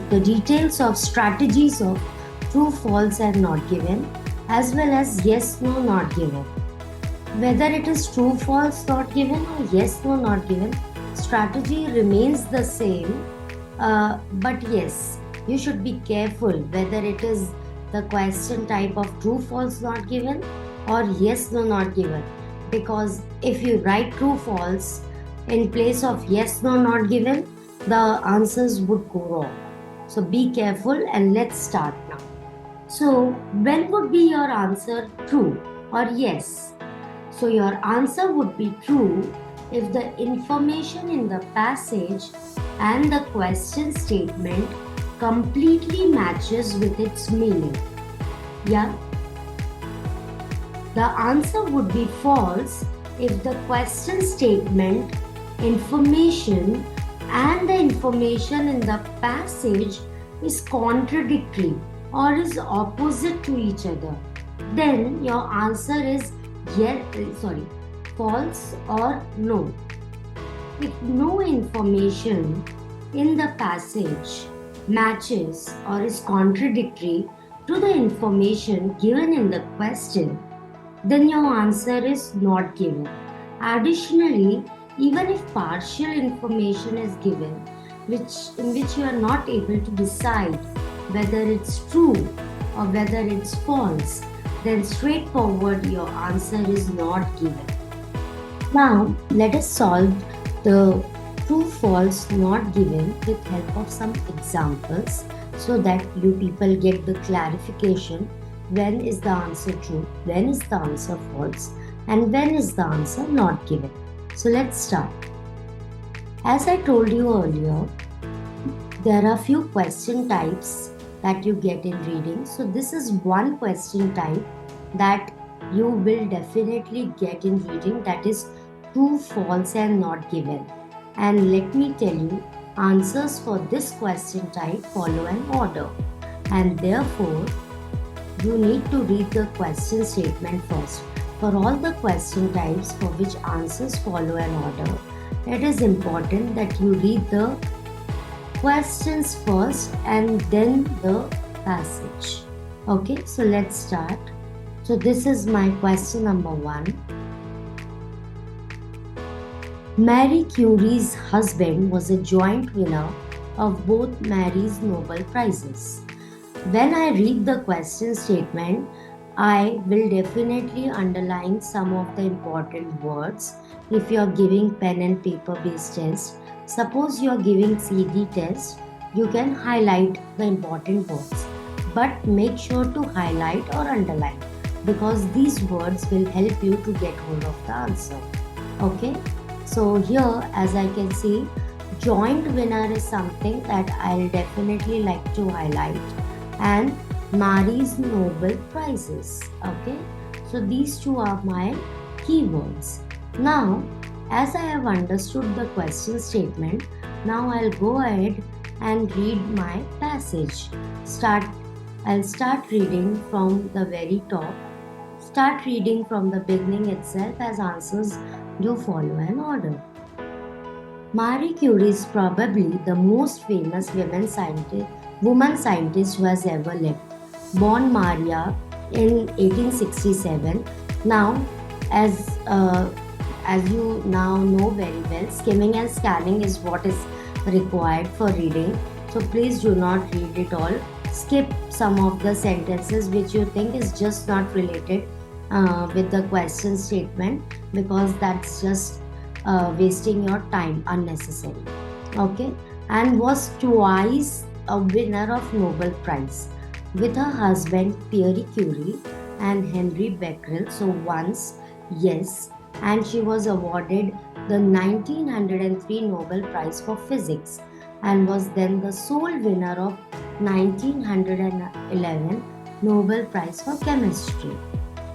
the details of strategies of true, false and not given, as well as yes, no, not given. Whether it is true, false, not given or yes, no, not given, strategy remains the same. But yes, you should be careful whether it is the question type of true, false, not given or yes, no, not given. Because if you write true, false in place of yes, no, not given, the answers would go wrong. So be careful and let's start now. So when would be your answer true or yes? So your answer would be true if the information in the passage and the question statement completely matches with its meaning. Yeah? The answer would be false if the question statement, information and the information in the passage is contradictory or is opposite to each other. Then your answer is false or no. If no information in the passage matches or is contradictory to the information given in the question, then your answer is not given. Additionally, even if partial information is given, in which you are not able to decide whether it's true or whether it's false, then straightforward your answer is not given. Now, let us solve the true, false, not given with help of some examples so that you people get the clarification when is the answer true, when is the answer false, and when is the answer not given. So let's start. As I told you earlier, there are few question types that you get in reading. So this is one question type that you will definitely get in reading, that is true, false and not given. And let me tell you, answers for this question type follow an order, and therefore you need to read the question statement first. For all the question types for which answers follow an order, it is important that you read the questions first and then the passage. Okay, so let's start. So this is my question number 1. Marie Curie's husband was a joint winner of both Marie's Nobel Prizes. When I read the question statement, I will definitely underline some of the important words. If you are giving pen and paper based test, suppose you are giving CD test, you can highlight the important words. But make sure to highlight or underline, because these words will help you to get hold of the answer. Okay? So here, as I can see, joint winner is something that I'll definitely like to highlight, and Marie's Nobel Prizes. Okay, so these two are my keywords. Now, as I have understood the question statement, now I'll go ahead and read my passage. I'll start reading from the very top. Start reading from the beginning itself, as answers do follow an order. Marie Curie is probably the most famous woman scientist who has ever lived. Born Maria in 1867. Now, as you now know very well, skimming and scanning is what is required for reading. So please do not read it all. Skip some of the sentences which you think is just not related with the question statement, because that's just wasting your time unnecessarily. Okay, and was twice a winner of Nobel Prize with her husband Pierre Curie and Henry Becquerel. So once, yes, and she was awarded the 1903 Nobel Prize for Physics and was then the sole winner of 1911 Nobel Prize for Chemistry.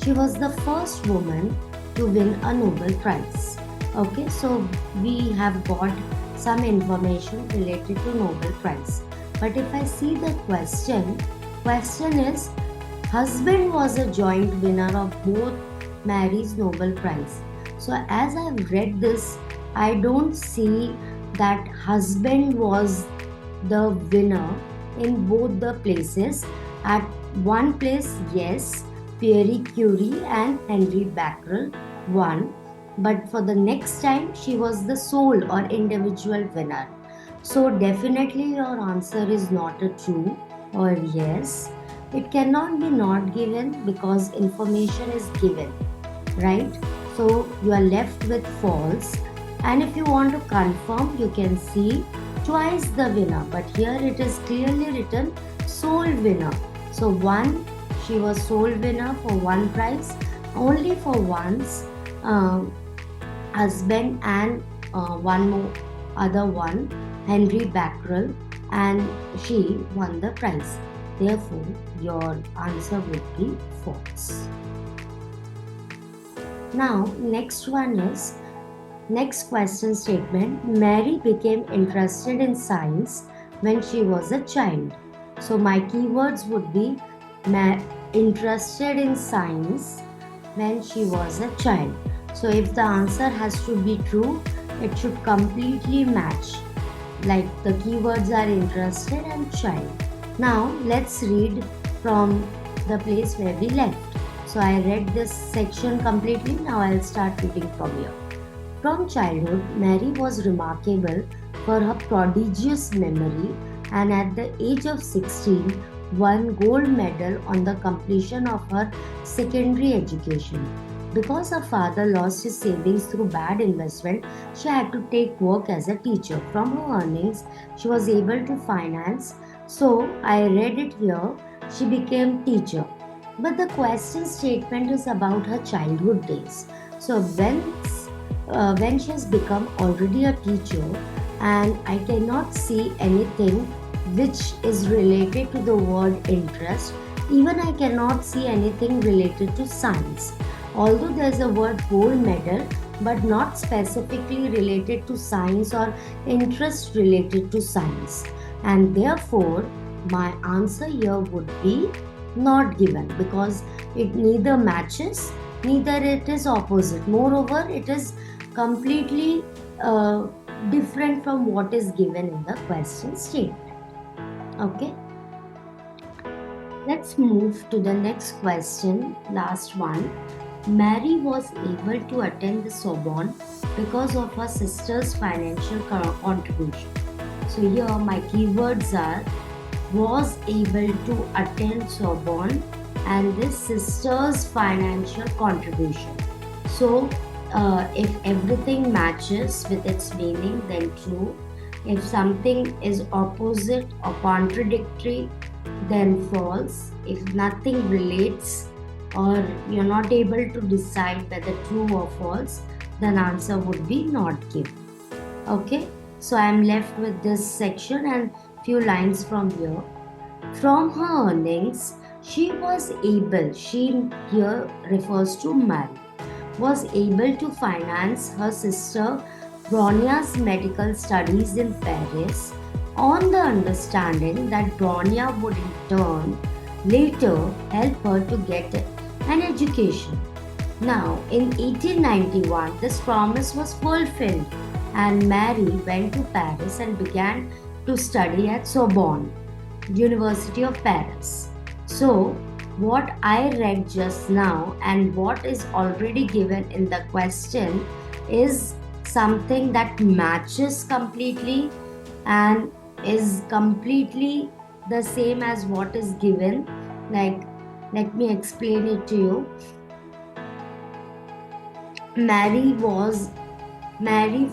She was the first woman to win a Nobel Prize. Okay, so we have got some information related to Nobel Prize. But if I see the question is, husband was a joint winner of both Marie's Nobel Prize. So as I've read this, I don't see that husband was the winner in both the places. At one place, yes, Pierre Curie and Henry Becquerel won, but for the next time, she was the sole or individual winner. So, definitely, your answer is not a true or yes. It cannot be not given because information is given, right? So, you are left with false. And if you want to confirm, you can see twice the winner, but here it is clearly written sole winner. So, one, she was sole winner for one prize, only for once. Um, Husband and one more other one, Henry Becquerel, and she won the prize. Therefore, your answer would be false. Now, next question statement. Mary became interested in science when she was a child. So my keywords would be interested in science when she was a child. So if the answer has to be true, it should completely match. Like the keywords are interested and child. Now let's read from the place where we left. So I read this section completely. Now I'll start reading from here. From childhood, Mary was remarkable for her prodigious memory and at the age of 16 won gold medal on the completion of her secondary education. Because her father lost his savings through bad investment, she had to take work as a teacher. From her earnings, she was able to finance. So I read it here. She became teacher. But the question statement is about her childhood days. So when she has become already a teacher, and I cannot see anything which is related to the word interest. Even I cannot see anything related to science. Although there is a word gold medal, but not specifically related to science or interest related to science. And therefore, my answer here would be not given because it neither matches, neither it is opposite. Moreover, it is completely different from what is given in the question statement. Okay. Let's move to the next question, last one. Mary was able to attend the Sorbonne because of her sister's financial contribution. So here my keywords are was able to attend Sorbonne and this sister's financial contribution. So if everything matches with its meaning, then true. If something is opposite or contradictory, then false. If nothing relates or you're not able to decide whether true or false, then answer would be not given. Okay, so I'm left with this section and few lines from here. From her earnings, she was able, she here refers to Mary, was able to finance her sister Bronia's medical studies in Paris on the understanding that Bronia would in turn later help her to get an education. Now, in 1891, this promise was fulfilled and Mary went to Paris and began to study at Sorbonne, University of Paris. So, what I read just now and what is already given in the question is something that matches completely and is completely the same as what is given. Like, let me explain it to you. Mary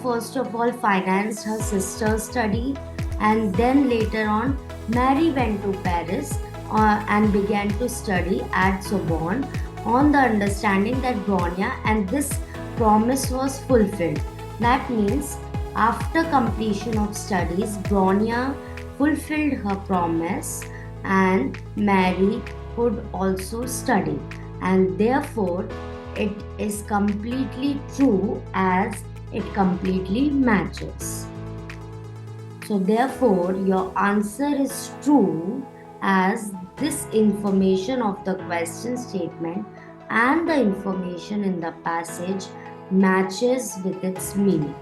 first of all financed her sister's study, and then later on Mary went to Paris and began to study at Sorbonne on the understanding that Bronia, and this promise was fulfilled. That means after completion of studies, Bronia fulfilled her promise and Mary could also study, and therefore it is completely true as it completely matches. So therefore your answer is true as this information of the question statement and the information in the passage matches with its meaning.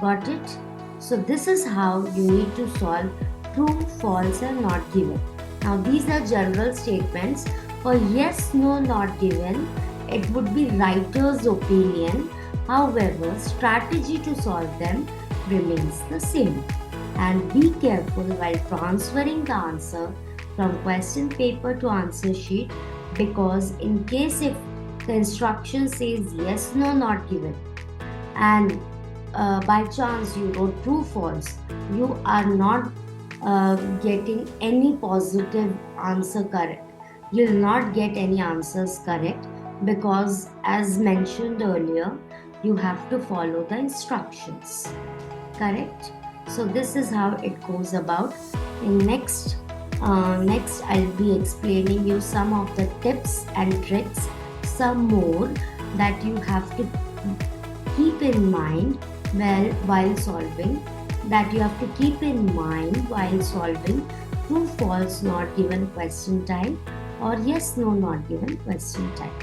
Got it? So this is how you need to solve true, false, and not given. Now, these are general statements. For yes, no, not given, it would be writer's opinion. However, strategy to solve them remains the same. And be careful while transferring the answer from question paper to answer sheet, because in case if the instruction says yes, no, not given, and by chance you wrote true, false, you are not getting any positive answer correct. You'll not get any answers correct, because as mentioned earlier, you have to follow the instructions. Correct? So this is how it goes about. In next I'll be explaining you some of the tips and tricks, some more that you have to keep in mind while solving, true false not given question type or yes no not given question type.